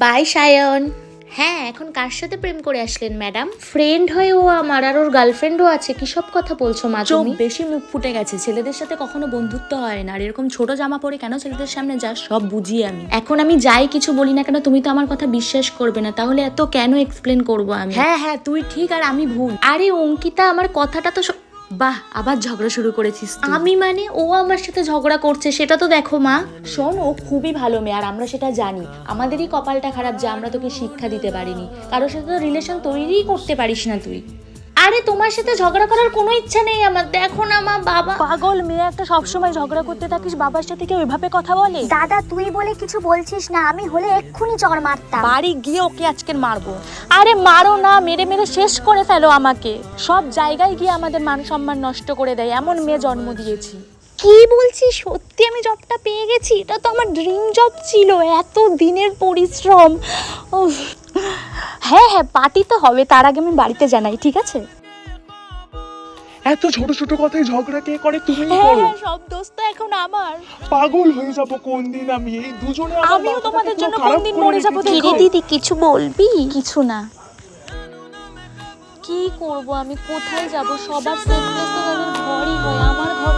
By Sayan. হ্যাঁ, এখন কার সাথে প্রেম করে আসলেন ম্যাডাম? ফ্রেন্ড হয় ও আমার, আর ওর গার্লফ্রেন্ডও আছে। কি সব কথা বলছো মা তুমি? বেশি মুখ ফুটে গেছে, ছেলেদের সাথে কখনো বন্ধুত্ব হয় না। আর এরকম ছোট জামা পরে কেন ছেলেদের সামনে যা, সব বুঝি আমি। এখন আমি যাই কিছু বলি না কেন, তুমি তো আমার কথা বিশ্বাস করবে না, তাহলে এত কেন এক্সপ্লেন করবো আমি? হ্যাঁ হ্যাঁ, তুই ঠিক আর আমি ভুল। আরে অঙ্কিতা, আমার কথাটা তো বাহ, আবার ঝগড়া শুরু করেছিস তুই। আমি মানে ও আমার সাথে ঝগড়া করছে, সেটা তো দেখো মা। শোন, ও খুবই ভালো মেয়ে আর আমরা সেটা জানি। আমাদেরই কপালটা খারাপ যে আমরা তোকে শিক্ষা দিতে পারিনি। কারোর সাথে তো রিলেশন তৈরিই করতে পারিস না তুই। আরে তোমার সাথে ঝগড়া করার কোনো ইচ্ছা নেই আমার, দেখো না মা। বাবা পাগল মেয়ে একটা, সবসময় ঝগড়া করতে থাকিস। বাবার সাথে কেউ এভাবে কথা বলে? দাদা তুই বলে কিছু বলছিস না, আমি হলে এক্ষুনি চড় মারতাম। বাড়ি গিয়ে ওকে আজকে মারবো। আরে মারো না, মেরে মেরে শেষ করে ফেলো আমাকে। সব জায়গায় গিয়ে আমাদের মান সম্মান নষ্ট করে দেয়, এমন মেয়ে জন্ম দিয়েছি। কি বলছি, সত্যি আমি জবটা পেয়ে গেছি? এটা তো আমার ড্রিম জব ছিল, এত দিনের পরিশ্রম। উফ। হ্যাঁ হ্যাঁ, পার্টি তো হবে, তার আগে আমি বাড়িতে জানাই, ঠিক আছে? এত ছোট ছোট কথায় ঝগড়া কে করে? তুমি হ্যাঁ করো। হ্যাঁ, সব দোষ তো এখন আমার। পাগল হয়ে যাবো কোন দিন আমি, এই দুজনে আমার আমিও মাথাটা তোমাদের পুরো জন্য খারাপ কোনদিন করে মরে যাবো রেখেছো। দেখো। দিদি কিছু বলবি? কিছু না। কি করব আমি, কোথায় যাব? সবার সেফ প্লেস তো তাদের ঘরই হয়, আমার ঘর